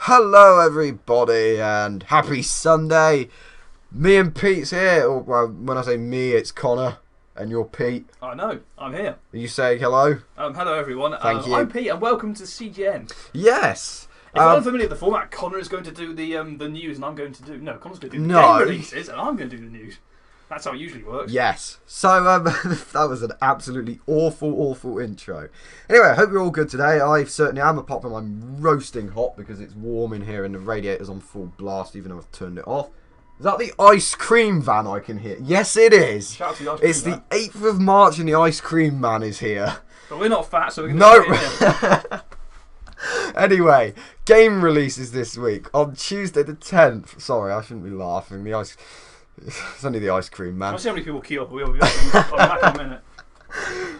Hello everybody and happy Sunday. Me and Pete's here. Or, well, when I say me, it's Connor and you're Pete. I know, I'm here. Are you saying hello? Hello everyone. Thank you. I'm Pete and welcome to CGN. Yes. If you're unfamiliar with the format, Connor is going to do the news and I'm going to do... No, Connor's going to do the game releases and I'm going to do the news. That's how it usually works. Yes. So that was an absolutely awful intro. Anyway, I hope you're all good today. I certainly am, apart from I'm roasting hot because it's warm in here and the radiator's on full blast even though I've turned it off. Is that the ice cream van I can hear? Yes, it is. Shout out to the ice cream It's van. the 8th of March and the ice cream man is here. But we're not fat, so we're going No. to Anyway, game releases this week on Tuesday the 10th. Sorry, I shouldn't be laughing. It's only the ice cream man. I'll see how many people queue up. We'll be back in a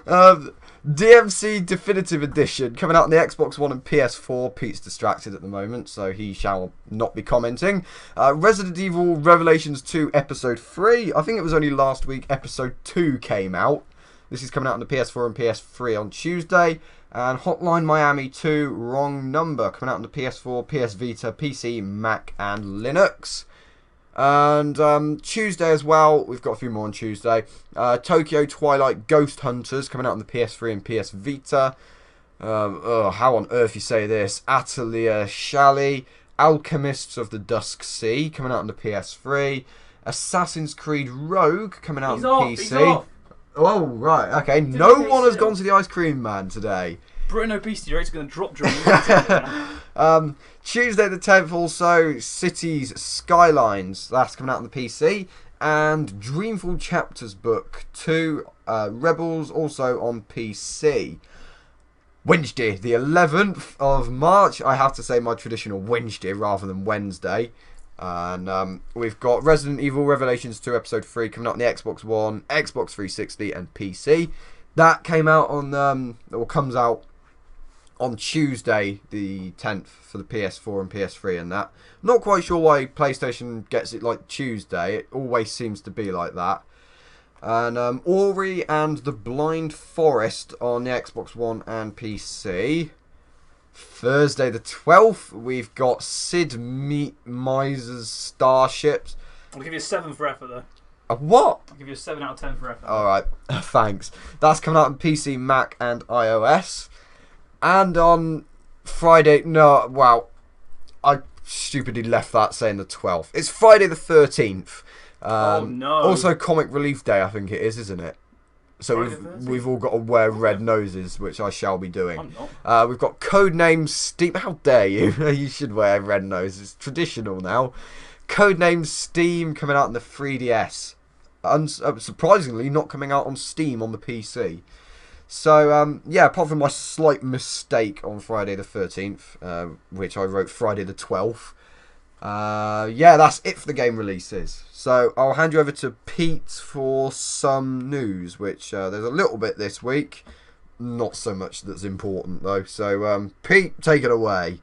minute. DMC Definitive Edition coming out on the Xbox One and PS4. Pete's distracted at the moment, so he shall not be commenting. Resident Evil Revelations 2 Episode 3. I think it was only last week Episode 2 came out. This is coming out on the PS4 and PS3 on Tuesday. And Hotline Miami 2 Wrong Number coming out on the PS4, PS Vita, PC, Mac and Linux. And Tuesday as well, we've got a few more on Tuesday. Tokyo Twilight Ghost Hunters coming out on the PS3 and PS Vita. How on earth you say this? Atelier Shally, Alchemists of the Dusk Sea coming out on the PS3. Assassin's Creed Rogue coming out on the PC. He's off. Oh, right, okay. No one has gone to the Ice Cream Man today. Britain obesity rates are going to drop during the Tuesday the 10th also, Cities Skylines. That's coming out on the PC. And Dreamfall Chapters Book 2, Rebels, also on PC. Wednesday, the 11th of March. I have to say my traditional Wednesday rather than Wednesday. And we've got Resident Evil Revelations 2 Episode 3 coming out on the Xbox One, Xbox 360 and PC. That came out on, or comes out on Tuesday the 10th for the PS4 and PS3 and that. Not quite sure why PlayStation gets it like Tuesday. It always seems to be like that. And Ori and the Blind Forest on the Xbox One and PC. Thursday the 12th, we've got Sid Meier's Starships. I'll give you a 7 for effort though. A what? I'll give you a 7 out of 10 for effort. Alright, thanks. That's coming out on PC, Mac and iOS. And on Friday, I stupidly left that saying the 12th. It's Friday the 13th. Oh no. Also Comic Relief Day, I think it is, isn't it? So we've all got to wear red noses, which I shall be doing. I'm not. We've got Codename S.T.E.A.M. How dare you? You should wear red nose. It's traditional now. Codename S.T.E.A.M. coming out on the 3DS. Surprisingly, not coming out on Steam on the PC. So, yeah, apart from my slight mistake on Friday the 13th, which I wrote Friday the 12th. Yeah, that's it for the game releases. So I'll hand you over to Pete for some news, which there's a little bit this week. Not so much that's important though. So Pete, take it away.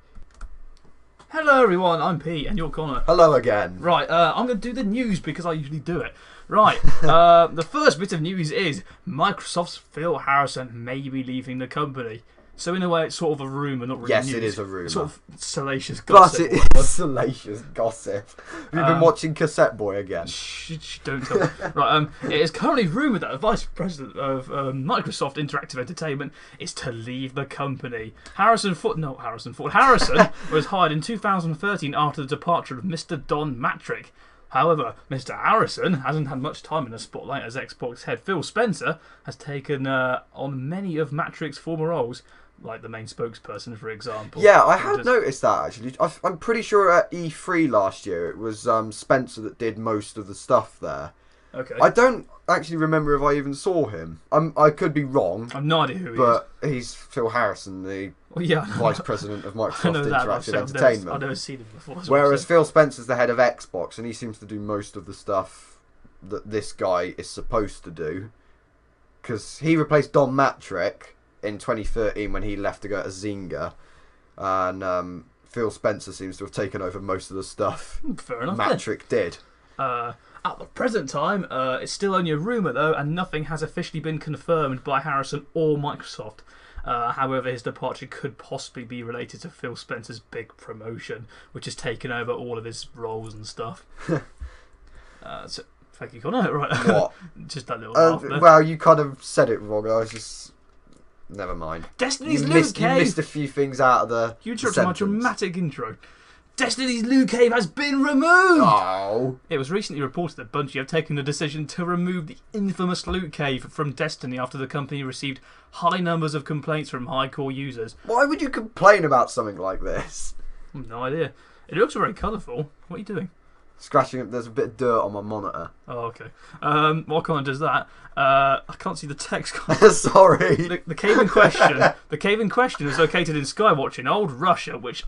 Hello everyone, I'm Pete and you're Connor. Hello again. Right, I'm going to do the news because I usually do it. Right, the first bit of news is Microsoft's Phil Harrison may be leaving the company. So in a way, it's sort of a rumour, not really yes, news. It is a rumour. Sort of salacious gossip. But it is salacious gossip. Have you been watching Cassette Boy again? Shh, don't tell me. Right, it is currently rumoured that the Vice President of Microsoft Interactive Entertainment is to leave the company. Harrison was hired in 2013 after the departure of Mr. Don Mattrick. However, Mr. Harrison hasn't had much time in the spotlight as Xbox head Phil Spencer has taken on many of Mattrick's former roles, like the main spokesperson, for example. Yeah, I had noticed that actually. I'm pretty sure at E3 last year it was Spencer that did most of the stuff there. Okay. I don't actually remember if I even saw him. I could be wrong. I've no idea who he is. But he's Phil Harrison, the Vice President of Microsoft Interactive Entertainment. I've never seen him before. Whereas Phil Spencer's the head of Xbox, and he seems to do most of the stuff that this guy is supposed to do. Because he replaced Don Mattrick in 2013 when he left to go to Zynga. And Phil Spencer seems to have taken over most of the stuff Fair enough, Mattrick did. At the present time, it's still only a rumour though, and nothing has officially been confirmed by Harrison or Microsoft. However, his departure could possibly be related to Phil Spencer's big promotion, which has taken over all of his roles and stuff. So, thank you, Connor. Right. What? Just that little laugh there. Well, you kind of said it wrong. I was just... Never mind. Destiny's You Loot missed Cave. a few things out of the You interrupted my sentence. dramatic intro. Destiny's Loot Cave has been removed! Oh. It was recently reported that Bungie have taken the decision to remove the infamous Loot Cave from Destiny after the company received high numbers of complaints from hardcore users. Why would you complain about something like this? No idea. It looks very colourful. What are you doing? Scratching it. There's a bit of dirt on my monitor. Oh, okay. While Connor does that, I can't see the text. Sorry. The cave in question. The cave in question is located in Skywatch in old Russia, which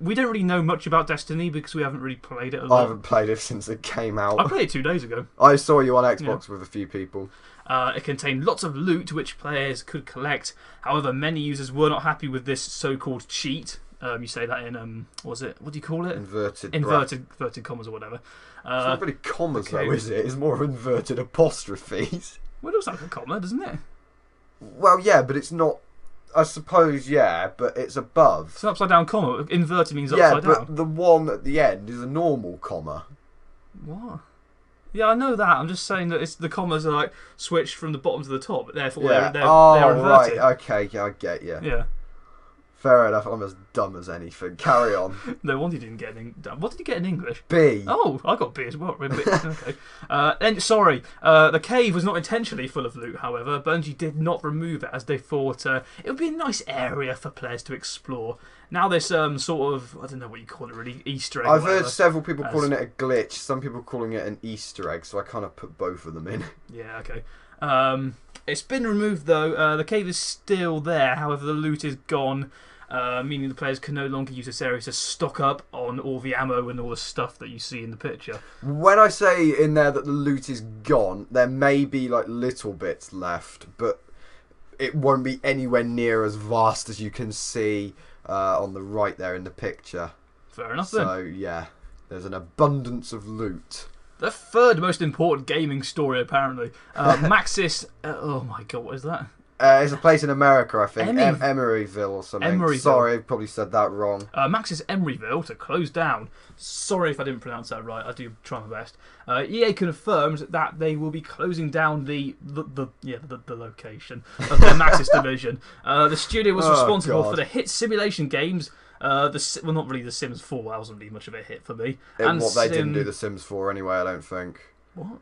we don't really know much about Destiny because we haven't really played it a lot. I haven't played it since it came out. I played it 2 days ago. I saw you on Xbox with a few people. It contained lots of loot which players could collect. However, many users were not happy with this so-called cheat. You say that in what do you call it? Inverted commas or whatever. It's not really commas though, is it? It's more inverted apostrophes. Well, it looks like a comma, doesn't it? Well, yeah, but it's not. I suppose, yeah, but it's above. It's an upside down comma. Inverted means yeah, upside down. but the one at the end is a normal comma. What? Yeah, I know that. I'm just saying that the commas are like switched from the bottom to the top, but therefore they're inverted. Right. Okay, yeah, I get you. Yeah. Fair enough. I'm as dumb as anything. Carry on. No wonder you didn't get what did you get in English? B. Oh, I got B as well. Okay. Sorry. The cave was not intentionally full of loot, however. Bungie did not remove it as they thought it would be a nice area for players to explore. Now there's sort of, I don't know what you call it really, Easter egg. I've heard several people calling it a glitch, some people calling it an Easter egg, so I kind of put both of them in. Yeah, okay. It's been removed though. The cave is still there, however the loot is gone. Meaning the players can no longer use this area to stock up on all the ammo and all the stuff that you see in the picture. When I say in there that the loot is gone, there may be like little bits left, but it won't be anywhere near as vast as you can see on the right there in the picture. Fair enough then. So yeah, there's an abundance of loot. The third most important gaming story apparently. Maxis... oh my god, what is that? It's a place in America, I think. Emeryville or something. Emeryville. Sorry, I probably said that wrong. Maxis Emeryville to close down. Sorry if I didn't pronounce that right. I do try my best. EA confirmed that they will be closing down the location of their Maxis division. The studio was responsible for the hit simulation games. Well, not really The Sims 4. That wasn't really much of a hit for me. And what they didn't do The Sims 4 anyway, I don't think. What?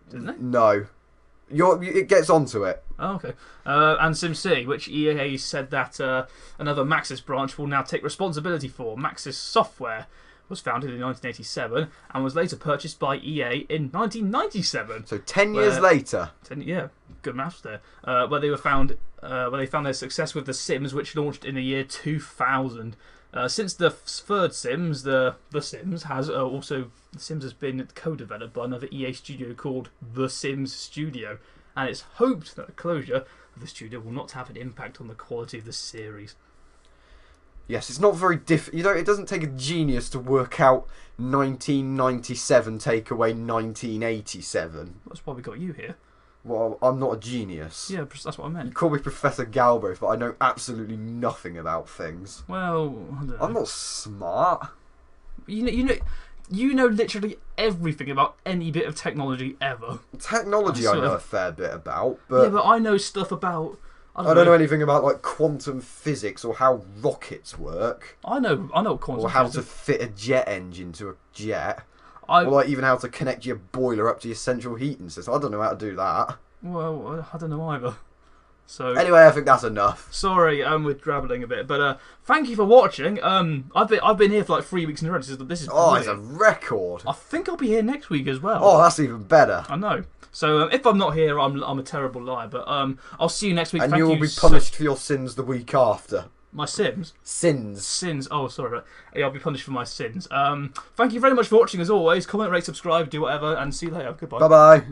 Didn't they? No. It gets onto it. Oh, okay. And SimCity, which EA said that another Maxis branch will now take responsibility for. Maxis Software was founded in 1987 and was later purchased by EA in 1997. So 10 years later. Yeah, good maths there. Where they found their success with The Sims, which launched in the year 2000. Since the third Sims, The Sims has been co-developed by another EA studio called The Sims Studio, and it's hoped that the closure of the studio will not have an impact on the quality of the series. Yes, it's not very it doesn't take a genius to work out 1997 take away 1987. That's why we got you here. Well, I'm not a genius. Yeah, that's what I meant. You call me Professor Galbraith, but I know absolutely nothing about things. Well, I don't know. I'm not smart. You know literally everything about any bit of technology ever. Technology I know a fair bit about, but... Yeah, but I know stuff about... I don't know anything about like quantum physics or how rockets work. I know quantum physics. Or how to fit a jet engine to a jet. Or like even how to connect your boiler up to your central heating system. I don't know how to do that. Well, I don't know either. So anyway, I think that's enough. Sorry, we're drabbling a bit, but thank you for watching. I've been here for like 3 weeks in a row. This is brilliant. It's a record. I think I'll be here next week as well. Oh, that's even better. I know. So if I'm not here, I'm a terrible liar. But I'll see you next week. And you will be punished for your sins the week after. My Sims? Sins. Oh, sorry. Yeah, I'll be punished for my sins. Thank you very much for watching as always. Comment, rate, subscribe, do whatever, and see you later. Goodbye. Bye-bye.